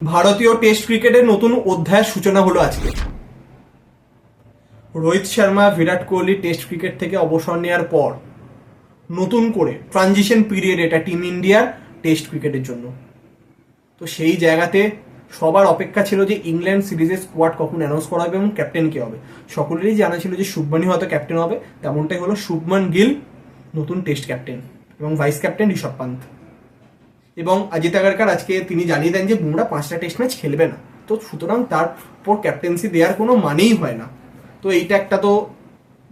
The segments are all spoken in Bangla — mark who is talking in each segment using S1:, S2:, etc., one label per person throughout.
S1: ভারতীয় টেস্ট ক্রিকেটের নতুন অধ্যায়ের সূচনা হলো আজকে। রোহিত শর্মা, বিরাট কোহলি টেস্ট ক্রিকেট থেকে অবসর নেওয়ার পর নতুন করে ট্রানজিশন পিরিয়ড এটা টিম ইন্ডিয়ার টেস্ট ক্রিকেটের জন্য। তো সেই জায়গাতে সবার অপেক্ষা ছিল যে ইংল্যান্ড সিরিজের স্কোয়াড কখন অ্যানাউন্স করা হবে এবং ক্যাপ্টেন কে হবে। সকলেরই জানা ছিল যে শুভমনই হয়তো ক্যাপ্টেন হবে, তেমনটাই হলো। শুভমন গিল নতুন টেস্ট ক্যাপ্টেন এবং ভাইস ক্যাপ্টেন ঋষভ পান্ত। এবং অজিত আগারকার আজকে তিনি জানিয়ে দেন যে বুমরা 5টা টেস্ট ম্যাচ খেলবে না, তো সুতরাং তারপর ক্যাপ্টেন্সি দেওয়ার কোনো মানেই হয় না। তো এইটা একটা তো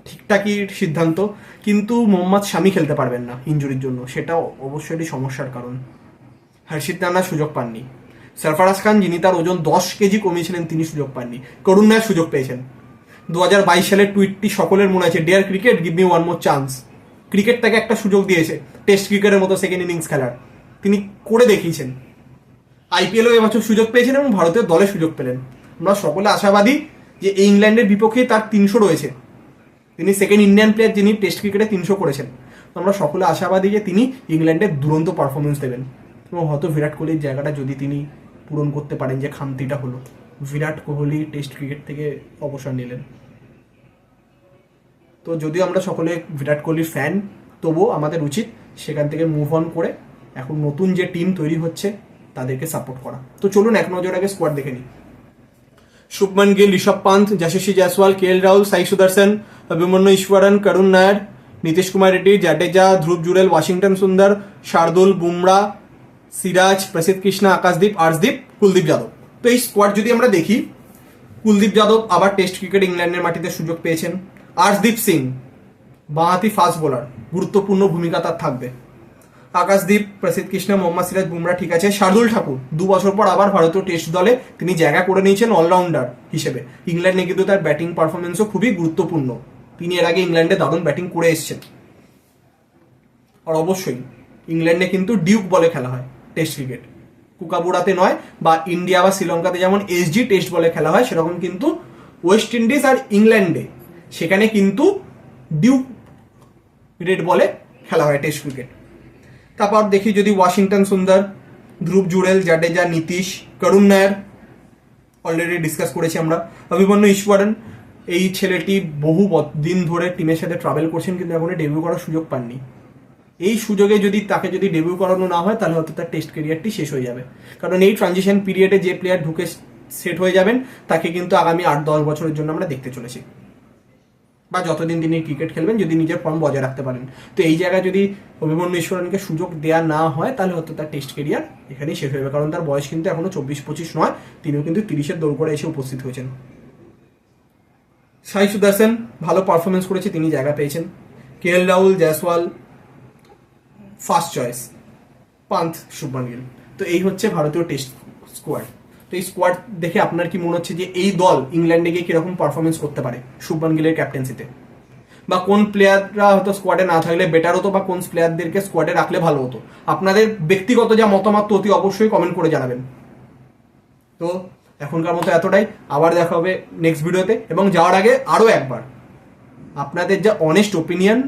S1: ঠিকঠাকই সিদ্ধান্ত, কিন্তু মোহাম্মদ শামি খেলতে পারবেন না ইনজুরির জন্য, সেটা অবশ্যই সমস্যার কারণ। হর্ষিত রানা সুযোগ পাননি। সরফরাজ খান, যিনি তার ওজন 10 কেজি কমিয়েছিলেন, তিনি সুযোগ পাননি। করুণ নায়ার সুযোগ পেয়েছেন। 2022 সালের টুইটটি সকলের মনে আছে, dear cricket give me one more chance. Cricket তাকে একটা সুযোগ দিয়েছে টেস্ট ক্রিকেটের মতো সেকেন্ড ইনিংস খেলার, তিনি করে দেখিয়েছেন। আইপিএলও এবছর সুযোগ পেয়েছেন এবং ভারতীয় দলে সুযোগ পেলেন। আমরা সকলে আশাবাদী যে এই ইংল্যান্ডের বিপক্ষে তার 300 রয়েছে। তিনি সেকেন্ড ইন্ডিয়ান প্লেয়ার যিনি টেস্ট ক্রিকেটে 300 করেছেন। আমরা সকলে আশাবাদী যে তিনি ইংল্যান্ডের দুরন্ত পারফরমেন্স দেবেন এবং হয়তো বিরাট কোহলির জায়গাটা যদি তিনি পূরণ করতে পারেন, যে খামতিটা হলো বিরাট কোহলি টেস্ট ক্রিকেট থেকে অবসর নিলেন। তো যদিও আমরা সকলে বিরাট কোহলির ফ্যান, তবুও আমাদের উচিত সেখান থেকে মুভ অন করে এখন নতুন যে টিম তৈরি হচ্ছে তাদেরকে সাপোর্ট করা। তো চলুন এক নজর আগে স্কোয়াড দেখে নিই। শুভমন গিল, ঋষভ পান্ত, যশস্বী জয়সওয়াল, কেএল রাহুল, সাই সুদর্শন, অভিমন্যু ঈশ্বরন, করুণ নায়ার, নীতিশ কুমার রেড্ডি, জাডেজা, ধ্রুব জুরেল, ওয়াশিংটন সুন্দর, শার্দুল, বুমরা, সিরাজ, প্রসিদ্ধ কৃষ্ণা, আকাশদীপ, আর্শদীপ, কুলদীপ যাদব। তো এই স্কোয়াড যদি আমরা দেখি, কুলদীপ যাদব আবার টেস্ট ক্রিকেট ইংল্যান্ডের মাটিতে সুযোগ পেয়েছেন। আর্শদীপ সিং বাঁহাতি ফাস্ট বোলার, গুরুত্বপূর্ণ ভূমিকা তার থাকবে। আকাশদীপ, প্রসিদ্ধ কৃষ্ণ, মোহাম্মদ সিরাজ, বুমরা ঠিক আছে। শার্দুল ঠাকুর 2 বছর পর আবার ভারতীয় টেস্ট দলে তিনি জায়গা করে নিয়েছেন অলরাউন্ডার হিসেবে। ইংল্যান্ডে কিন্তু তার ব্যাটিং পারফরমেন্সও খুবই গুরুত্বপূর্ণ, তিনি এর আগে ইংল্যান্ডে দারুণ ব্যাটিং করে এসেছেন। আর অবশ্যই ইংল্যান্ডে কিন্তু ডিউক বলে খেলা হয় টেস্ট ক্রিকেট, কুকাবুড়াতে নয়, বা ইন্ডিয়া বা শ্রীলঙ্কাতে যেমন এসজি টেস্ট বলে খেলা হয়, সেরকম কিন্তু ওয়েস্ট ইন্ডিজ আর ইংল্যান্ডে সেখানে কিন্তু ডিউক রেড বলে খেলা হয় টেস্ট ক্রিকেট। তারপর দেখি যদি ওয়াশিংটন সুন্দর, ধ্রুব জুরেল, জাডেজা, নীতিশ, করুণ নায়ার অলরেডি ডিসকাস করেছি আমরা। অভিমন্যু ঈশ্বরন, এই ছেলেটি বহু দিন ধরে টিমের সাথে ট্রাভেল করছেন কিন্তু এখনো ডেবিউ করার সুযোগ পাননি। এই সুযোগে যদি তাকে ডেবিউ করানো না হয় তাহলে হয়তো তার টেস্ট ক্যারিয়ারটি শেষ হয়ে যাবে, কারণ এই ট্রানজিশন পিরিয়ডে যে প্লেয়ার ঢুকে সেট হয়ে যাবেন তাকে কিন্তু আগামী 8-10 বছরের জন্য আমরা দেখতে চলেছি, বা যতদিন তিনি ক্রিকেট খেলবেন, যদি নিজের ফর্ম বজায় রাখতে পারেন। তো এই জায়গায় যদি অভিমন্যু ঈশ্বরনকে সুযোগ দেওয়া না হয় তাহলে হয়তো তার টেস্ট ক্যারিয়ার এখানেই শেষ হয়ে যাবে, কারণ তার বয়স কিন্তু এখনো 24-25 নয়, তিনিও কিন্তু 30-এর দৌড় করে এসে উপস্থিত হয়েছেন। সাই সুদর্শন ভালো পারফরমেন্স করেছে, তিনি জায়গা পেয়েছেন। KL Rahul, Jaiswal first choice, Pant, Shubman Gill. তো এই হচ্ছে ভারতীয় টেস্ট স্কোয়াড। তো এই স্কোয়াড দেখে আপনার কি মনে হচ্ছে যে এই দল ইংল্যান্ডে গিয়ে কিরকম পারফরমেন্স করতে পারে শুভমন গিলের ক্যাপ্টেন্সিতে, বা কোন প্লেয়াররা হয়তো স্কোয়াডে না থাকলে বেটার হতো, বা কোন প্লেয়ারদেরকে স্কোয়াডে রাখলে ভালো হতো? আপনাদের ব্যক্তিগত যা মতামত অতি অবশ্যই কমেন্ট করে জানাবেন। তো এখনকার মতো এতটাই, আবার দেখা হবে নেক্সট ভিডিওতে। এবং যাওয়ার আগে আরও একবার আপনাদের যা অনেস্ট ওপিনিয়ন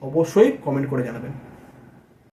S1: অবশ্যই কমেন্ট করে জানাবেন।